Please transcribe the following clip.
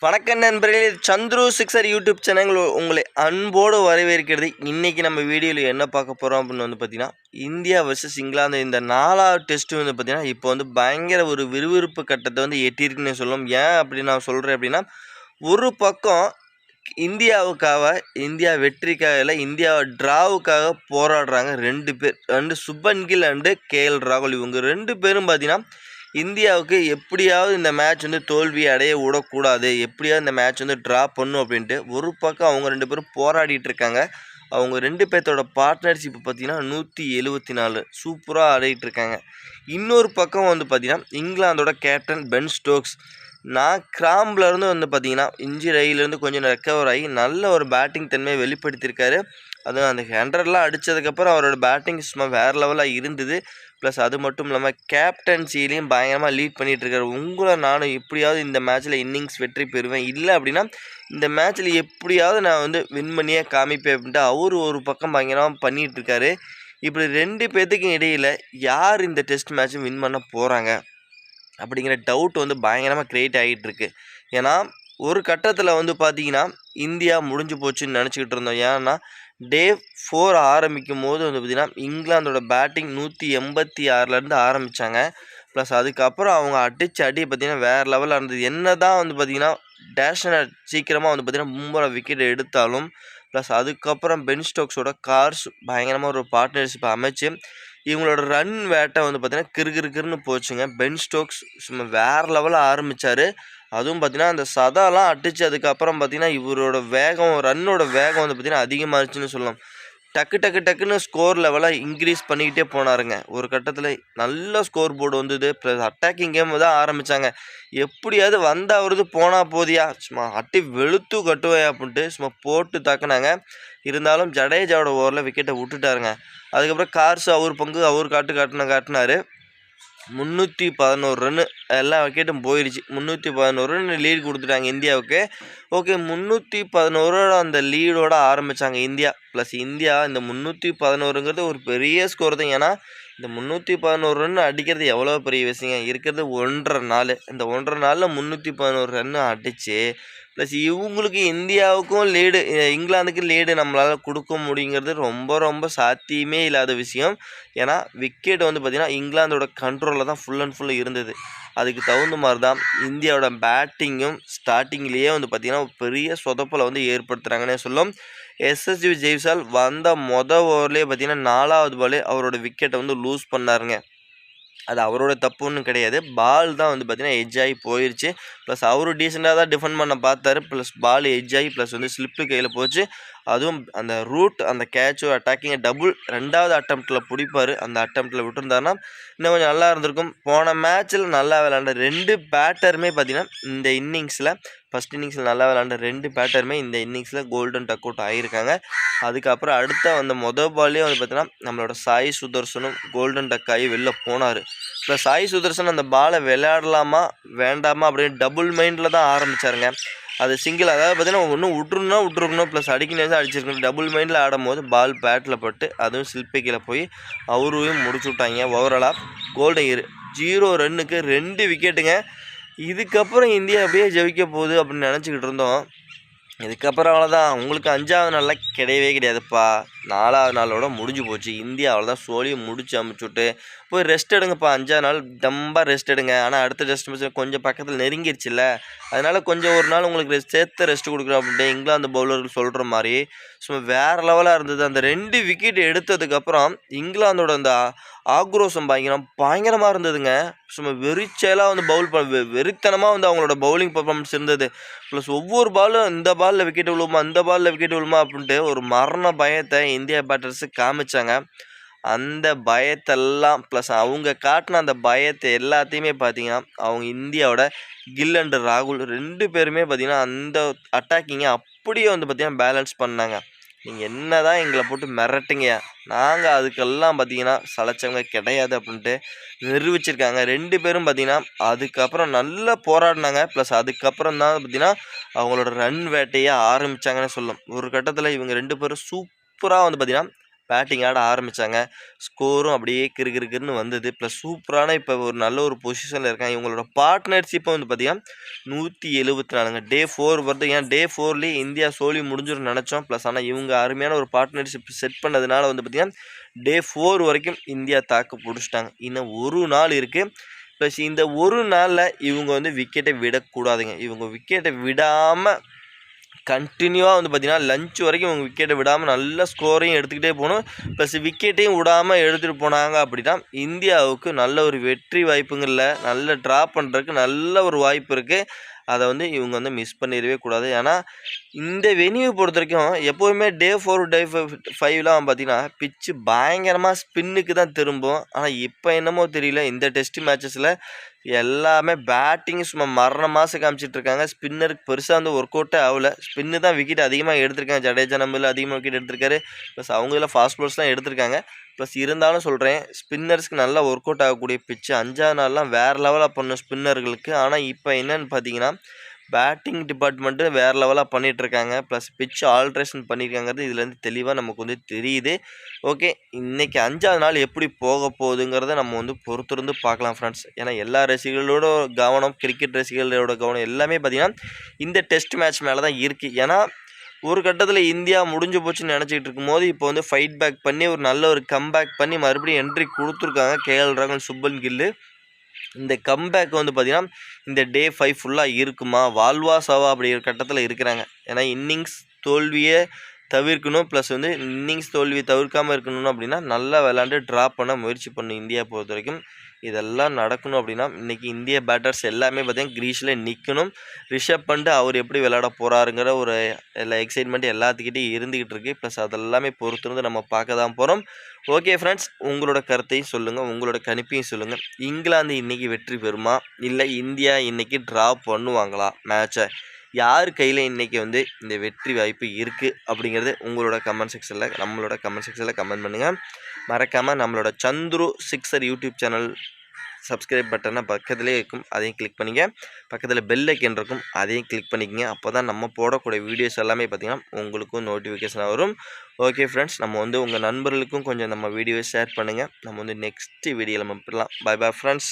வணக்கம் நண்பர்களே, Chandru sixer YouTube channel உங்களை அன்போடு வரவேற்கிறது. இன்றைக்கி நம்ம வீடியோவில் என்ன பார்க்க போகிறோம் அப்படின்னு பார்த்தீங்கன்னா, இந்தியா வர்சஸ் இங்கிலாந்து இந்த 4வது டெஸ்ட்டு பார்த்தீங்கன்னா இப்போ பயங்கர ஒரு விறுவிறுப்பு கட்டத்தை எட்டியிருக்குன்னு சொல்லலாம். ஏன் அப்படி நான் சொல்கிறேன் அப்படின்னா, ஒரு பக்கம் இந்தியா வெற்றிக்காக இல்லை, இந்தியா ட்ராவுக்காக போராடுறாங்க 2 பேர். சுப்மன் கில் அண்டு கேஎல் ராகுல். இவங்க 2 பேரும் பார்த்தீங்கன்னா இந்தியாவுக்கு எப்படியாவது இந்த மேட்ச் தோல்வி அடைய விடக்கூடாது, எப்படியாவது இந்த மேட்ச் ட்ரா பண்ணும் அப்படின்ட்டு ஒரு பக்கம் அவங்க 2 பேரும் போராடிட்டு இருக்காங்க. அவங்க 2 பேர்த்தோட பார்ட்னர்ஷிப் பார்த்தீங்கன்னா 174 சூப்பராக ஆடிட்டு இருக்காங்க. இன்னொரு பக்கம் பார்த்தீங்கன்னா இங்கிலாந்தோட கேப்டன் பென் ஸ்டோக்ஸ் கிராம்ப்லேருந்து பார்த்தீங்கன்னா இன்ஜுரியிலேருந்து கொஞ்சம் ரெக்கவர் ஆகி நல்ல ஒரு பேட்டிங் தன்மையை வெளிப்படுத்தியிருக்காரு. அதுவும் அந்த 100 அடித்ததுக்கப்புறம் அவரோட பேட்டிங் சும்மா வேறு லெவலாக இருந்தது. ப்ளஸ் அது மட்டும் இல்லாமல் கேப்டன்சிலையும் பயங்கரமாக லீட் பண்ணிகிட்ருக்காரு. உங்களை நானும் எப்படியாவது இந்த மேட்ச்சில் இன்னிங்ஸ் வெற்றி பெறுவேன், இல்லை அப்படின்னா இந்த மேட்ச்சில் எப்படியாவது நான் வின் பண்ணியே காமிப்பேன் அப்படின்ட்டு அவர் ஒரு பக்கம் பயங்கரமாக பண்ணிகிட்ருக்காரு. இப்படி 2 பேர்த்துக்கும் இடையில் யார் இந்த டெஸ்ட் மேட்ச்சும் வின் பண்ண போகிறாங்க அப்படிங்கிற டவுட் பயங்கரமாக க்ரியேட் ஆகிட்டுருக்கு. ஏன்னா ஒரு கட்டத்தில் பார்த்தீங்கன்னா இந்தியா முடிஞ்சு போச்சுன்னு நினச்சிக்கிட்டு இருந்தோம். ஏன்னா டே 4 ஆரம்பிக்கும் போது பார்த்திங்கன்னா இங்கிலாந்தோட பேட்டிங் 186லேருந்து ஆரம்பித்தாங்க. ப்ளஸ் அதுக்கப்புறம் அவங்க அடித்த அடி பார்த்திங்கன்னா வேறு லெவலில் இருந்தது. என்ன தான் பார்த்திங்கன்னா டேஷனை சீக்கிரமாக பார்த்திங்கன்னா மும்பை விக்கெட் எடுத்தாலும் ப்ளஸ் அதுக்கப்புறம் பென் ஸ்டோக்ஸோட கார்ஸ் பயங்கரமாக ஒரு பார்ட்னர்ஷிப் அமைச்சு இவங்களோட ரன் வேட்டை பார்த்திங்கன்னா கிறுகிறுன்னு போச்சுங்க. பென் ஸ்டோக்ஸ் சும்மா வேறு லெவலில் ஆரம்பித்தார். அதுவும் பார்த்திங்கன்னா அந்த சதாலாம் அடித்து அதுக்கப்புறம் பார்த்திங்கன்னா இவரோட வேகம், ரன்னோட வேகம் பார்த்திங்கன்னா அதிகமாகிடுச்சுன்னு சொல்லலாம். டக்குன்னு ஸ்கோர் லெவலாக இன்க்ரீஸ் பண்ணிக்கிட்டே போனாருங்க. ஒரு கட்டத்தில் நல்ல ஸ்கோர் போர்டு வந்தது. ப்ளஸ் அட்டாக்கிங் கேம் தான் ஆரம்பித்தாங்க. எப்படியாவது வந்தாவது போனால் போதியா, சும்மா அட்டி வெளுத்து கட்டுவேன் அப்படின்ட்டு சும்மா போட்டு தாக்குனாங்க. இருந்தாலும் ஜடேஜாவோட ஓவரில் விக்கெட்டை விட்டுட்டாருங்க. அதுக்கப்புறம் கார்ஸ் அவர் பங்கு அவர் காட்டினார். 311 ரன்னு எல்லா விக்கெட்டும் போயிடுச்சு. 311 ரன் லீடு கொடுத்துட்டாங்க இந்தியாவுக்கு. ஓகே, 311 அந்த லீடோட ஆரம்பித்தாங்க இந்தியா. ப்ளஸ் இந்தியா இந்த 311ங்கிறது ஒரு பெரிய ஸ்கோர் தான். ஏன்னா இந்த 311 ரன் அடிக்கிறது எவ்வளோ பெரிய விஷயங்க. இருக்கிறது 1.5 நாள். இந்த 1.5 நாளில் 311 ரன்னு அடித்து ப்ளஸ் இவங்களுக்கு இந்தியாவுக்கும் லீடு, இங்கிலாந்துக்கு லீடு நம்மளால் கொடுக்க முடியுங்கிறது ரொம்ப சாத்தியமே இல்லாத விஷயம். ஏன்னா விக்கெட் பார்த்திங்கன்னா இங்கிலாந்தோட கண்ட்ரோலில் தான் ஃபுல் அண்ட் ஃபுல்லு இருந்தது. அதுக்கு தகுந்த மாதிரி தான் இந்தியாவோட பேட்டிங்கும் ஸ்டார்டிங்லேயே பார்த்திங்கன்னா பெரிய சொதப்பலை ஏற்படுத்துகிறாங்கன்னே சொல்லும். எஸ்எஸ்வி ஜெய்ஸ்வால் வந்த ஓவர்லேயே பார்த்திங்கன்னா 4வது பாலே அவரோட விக்கெட்டை லூஸ் பண்ணாருங்க. அது அவரோட தப்புன்னு கிடையாது. பால் தான் பார்த்திங்கன்னா எட்ஜ் ஆகி போயிடுச்சு. ப்ளஸ் அவரும் டீசெண்டாக தான் டிஃபெண்ட் பண்ண பார்த்தாரு. ப்ளஸ் பால் எட்ஜ் ஆகி ப்ளஸ் ஸ்லிப்பு கையில் போச்சு. அதுவும் அந்த ரூட் அந்த கேட்சோ அட்டாக்கிங்கை டபுள் 2வது அட்டம்ப்டில் பிடிப்பார். அந்த அட்டம்ப்டில் விட்டுருந்தாருன்னா இன்னும் கொஞ்சம் நல்லா இருந்திருக்கும். போன மேட்ச்சில் நல்லா விளையாண்ட 2 பேட்டருமே பார்த்திங்கன்னா இந்த இன்னிங்ஸில் ஃபஸ்ட் இன்னிங்ஸில் நல்லா விளையாண்ட 2 பேட்டருமே இந்த இன்னிங்ஸில் கோல்டன் டக் அவுட் ஆகியிருக்காங்க. அதுக்கப்புறம் அடுத்த மொதல் பால்லேயே பார்த்திங்கன்னா நம்மளோட சாய் சுதர்சனும் கோல்டன் டக் ஆகி வெளில போனார். ப்ளஸ் சாய் சுதர்சன் அந்த பாலை விளையாடலாமா வேண்டாமா அப்படின்னு டபுள் மைண்டில் தான் ஆரம்பித்தாருங்க. அது சிங்கிள், அதாவது பார்த்திங்கன்னா ஒன்றும் விட்டுருக்கணும் ப்ளஸ் அடிக்கணும் அடிச்சிருக்கணும். டபுள் மைண்டில் ஆடும் போது பால் பேட்டில் பட்டு அதுவும் ஸ்லிப்பைக்கில் போய் அவரையும் முடிச்சு விட்டாங்க. ஓவராலாக கோல்டன் 0 ரன்னுக்கு 2 விக்கெட்டுங்க. இதுக்கப்புறம் இந்தியா அப்படியே ஜெயிக்க போகுது அப்படின்னு நினச்சிக்கிட்டு இருந்தோம். இதுக்கப்புறம் அவ்வளோதான், உங்களுக்கு 5வது நாளில் கிடையவே கிடையாதுப்பா. 4வது நாளோட முடிஞ்சு போச்சு. இந்தியா அவ்வளோதான் சோழியை முடிச்சு அமுச்சுட்டு போய் ரெஸ்ட் எடுங்கப்பா. 5வது நாள் ரொம்ப ரெஸ்ட் எடுங்க. ஆனால் அடுத்த டெஸ்ட் மேட்ச் கொஞ்சம் பக்கத்தில் நெருங்கிடுச்சுல்ல, அதனால் கொஞ்சம் ஒரு நாள் உங்களுக்கு சேர்த்து ரெஸ்ட் கொடுக்குறோம் அப்படின்ட்டு இங்கிலாந்து பவுலர்கள் சொல்கிற மாதிரி சும்மா வேறு லெவலாக இருந்தது. அந்த 2 விக்கெட் எடுத்ததுக்கப்புறம் இங்கிலாந்தோட அந்த ஆக்ரோஷம் பயங்கரமாக இருந்ததுங்க. சும்மா வெறிச்சலாக பவுல் வெறித்தனமாக அவங்களோட பவுலிங் பர்ஃபார்மன்ஸ் இருந்தது. ப்ளஸ் ஒவ்வொரு பாலும் இந்த பாலில் விக்கெட் விழுமா இந்த பாலில் விக்கெட் விழுமா அப்படின்ட்டு ஒரு மரண பயத்தை இந்தியா பேட்டர்ஸு காமிச்சாங்க. அந்த பயத்தெல்லாம் ப்ளஸ் அவங்க காட்டின அந்த பயத்தை எல்லாத்தையுமே பார்த்திங்கன்னா அவங்க இந்தியாவோட கில் அண்டு ராகுல் 2 பேருமே பார்த்திங்கன்னா அந்த அட்டாக்கிங்கை அப்படியே பார்த்திங்கன்னா பேலன்ஸ் பண்ணாங்க. நீங்கள் என்ன தான் எங்களை போட்டு மிரட்டுங்க, நாங்கள் அதுக்கெல்லாம் பார்த்திங்கன்னா சளைச்சவங்க கிடையாது அப்படின்ட்டு நிரூபிச்சிருக்காங்க. 2 பேரும் பார்த்திங்கன்னா அதுக்கப்புறம் நல்லா போராடினாங்க. ப்ளஸ் அதுக்கப்புறம் தான் பார்த்திங்கன்னா அவங்களோட ரன் வேட்டையை ஆரம்பித்தாங்கன்னு சொல்லலாம். ஒரு கட்டத்தில் இவங்க 2 பேரும் சூப்பராக பார்த்திங்கன்னா பேட்டிங் ஆட ஆரம்பித்தாங்க. ஸ்கோரும் அப்படியே கிறுகிறுன்னு வந்தது. ப்ளஸ் சூப்பரான இப்போ ஒரு நல்ல ஒரு பொசிஷனில் இருக்காங்க. இவங்களோட பார்ட்னர்ஷிப்பை வந்து பார்த்திங்கன்னா 174ங்க. டே 4 வருது. ஏன் டே 4லேயே இந்தியா சோலி முடிஞ்சிடும் நினச்சோம். ப்ளஸ் ஆனால் இவங்க அருமையான ஒரு பார்ட்னர்ஷிப் செட் பண்ணதுனால வந்து பார்த்திங்கன்னா டே 4 வரைக்கும் இந்தியா தாக்கு பிடிச்சிட்டாங்க. இன்னும் ஒரு நாள் இருக்குது. ப்ளஸ் இந்த ஒரு நாளில் இவங்க வந்து விக்கெட்டை விடக்கூடாதுங்க. இவங்க விக்கெட்டை விடாமல் கண்டினியூவாக வந்து பார்த்திங்கன்னா லஞ்ச் வரைக்கும் இவங்க விக்கெட்டை விடாமல் நல்ல ஸ்கோரையும் எடுத்துக்கிட்டே போகணும். ப்ளஸ் விக்கெட்டையும் விடாமல் எடுத்துகிட்டு போனாங்க அப்படின்னா இந்தியாவுக்கு நல்ல ஒரு வெற்றி வாய்ப்புங்களில் நல்ல ட்ரா பண்ணுறதுக்கு நல்ல ஒரு வாய்ப்பு இருக்குது. அதை வந்து இவங்க வந்து மிஸ் பண்ணிடவே கூடாது. ஏன்னா இந்த வெனியூவை பொறுத்த வரைக்கும் எப்போவுமே டே 4 டே 5லாம் பார்த்திங்கன்னா பிச்சு பயங்கரமாக ஸ்பின்னுக்கு தான் திரும்பும். ஆனால் இப்போ என்னமோ தெரியல, இந்த டெஸ்ட் மேட்சஸில் எல்லாமே பேட்டிங் சும்மா மரண மாதம் காமிச்சிட்ருக்காங்க. ஸ்பின்னருக்கு பெருசாக வந்து ஒர்க் அவுட்டே ஆகலை. ஸ்பின்னு தான் விக்கெட் அதிகமாக எடுத்திருக்காங்க. ஜடேஜா நம்மள அதிகமாக விக்கெட் எடுத்திருக்காரு. ப்ளஸ் அவங்கள ஃபாஸ்ட் பால்ஸ்லாம் எடுத்திருக்காங்க. ப்ளஸ் இருந்தாலும் சொல்கிறேன், ஸ்பின்னர்ஸ்க்கு நல்லா ஒர்க் அவுட் ஆகக்கூடிய பிச்சு 5ஆவது நாள்லாம் வேறு லெவலாக பண்ணும் ஸ்பின்னர்களுக்கு. ஆனால் இப்போ என்னென்னு பார்த்தீங்கன்னா பேட்டிங் டிபார்ட்மெண்ட்டு வேறு லெவலாக பண்ணிகிட்ருக்காங்க. ப்ளஸ் பிச்சு ஆல்ட்ரேஷன் பண்ணியிருக்காங்கிறது இதுலேருந்து தெளிவாக நமக்கு வந்து தெரியுது. ஓகே, இன்றைக்கி 5ஆவது நாள் எப்படி போக போகுதுங்கிறத நம்ம வந்து பொறுத்திருந்து பார்க்கலாம் ஃப்ரெண்ட்ஸ். ஏன்னா எல்லா ரசிகர்களோட கவனம், கிரிக்கெட் ரசிகர்களோட கவனம் எல்லாமே பார்த்திங்கன்னா இந்த டெஸ்ட் மேட்ச் மேலே தான் இருக்குது. ஏன்னா ஒரு கட்டத்தில் இந்தியா முடிஞ்சு போச்சுன்னு நினச்சிக்கிட்டு இருக்கும்போது இப்போ வந்து ஃபைட் பேக் பண்ணி ஒரு நல்ல ஒரு கம்பேக் பண்ணி மறுபடியும் என்ட்ரி கொடுத்துருக்காங்க கேஎல் ராகுல், சுப்மன் கில். இந்த கம்பேக் வந்து பார்த்திங்கன்னா இந்த டே 5 ஃபுல்லாக இருக்குமா, வாழ்வா சாவா அப்படிங்கிற கட்டத்தில் இருக்கிறாங்க. ஏன்னா இன்னிங்ஸ் தோல்வியை தவிர்க்கணும். ப்ளஸ் வந்து இன்னிங்ஸ் தோல்வியை தவிர்க்காமல் இருக்கணும் அப்படின்னா நல்லா விளாண்டு ட்ரா பண்ண முயற்சி பண்ணணும் இந்தியா பொறுத்த வரைக்கும். இதெல்லாம் நடக்கணும் அப்படின்னா இன்றைக்கி இந்திய பேட்டர்ஸ் எல்லாமே பார்த்திங்கன்னா க்ரீஸில் நிற்கணும். ரிஷப் பண்ட் அவர் எப்படி விளையாட போகிறாருங்கிற ஒரு எக்ஸைட்மெண்ட் எல்லாத்துக்கிட்டையும் இருந்துக்கிட்டு இருக்குது. ப்ளஸ் அதெல்லாமே பொறுத்திருந்து நம்ம பார்க்க தான் போகிறோம். ஓகே ஃப்ரெண்ட்ஸ், உங்களோட கருத்தையும் சொல்லுங்கள், உங்களோட கணிப்பையும் சொல்லுங்கள். இங்கிலாந்து இன்றைக்கி வெற்றி பெறுமா, இல்லை இந்தியா இன்றைக்கி ட்ரா பண்ணுவாங்களா மேட்சை? யார் கையில் இன்றைக்கி வந்து இந்த வெற்றி வாய்ப்பு இருக்குது அப்படிங்கிறது உங்களோட கமெண்ட் செக்ஷனில் நம்மளோட கமெண்ட் செக்ஷனில் கமெண்ட் பண்ணுங்கள். மறக்காமல் நம்மளோட Chandru sixer YouTube channel subscribe பட்டனை பக்கத்துலேயே இருக்கும், அதையும் கிளிக் பண்ணிங்க. பக்கத்தில் பெல் ஐக்கன் இருக்கும், அதையும் கிளிக் பண்ணிக்கங்க. அப்போ தான் நம்ம போடக்கூடிய வீடியோஸ் எல்லாமே பார்த்திங்கன்னா உங்களுக்கும் நோட்டிஃபிகேஷனாக வரும். ஓகே ஃப்ரெண்ட்ஸ், நம்ம வந்து உங்கள் நண்பர்களுக்கும் கொஞ்சம் நம்ம வீடியோவை ஷேர் பண்ணுங்கள். நம்ம வந்து நெக்ஸ்ட் வீடியோவில் நம்ம போடலாம். Bye bye friends.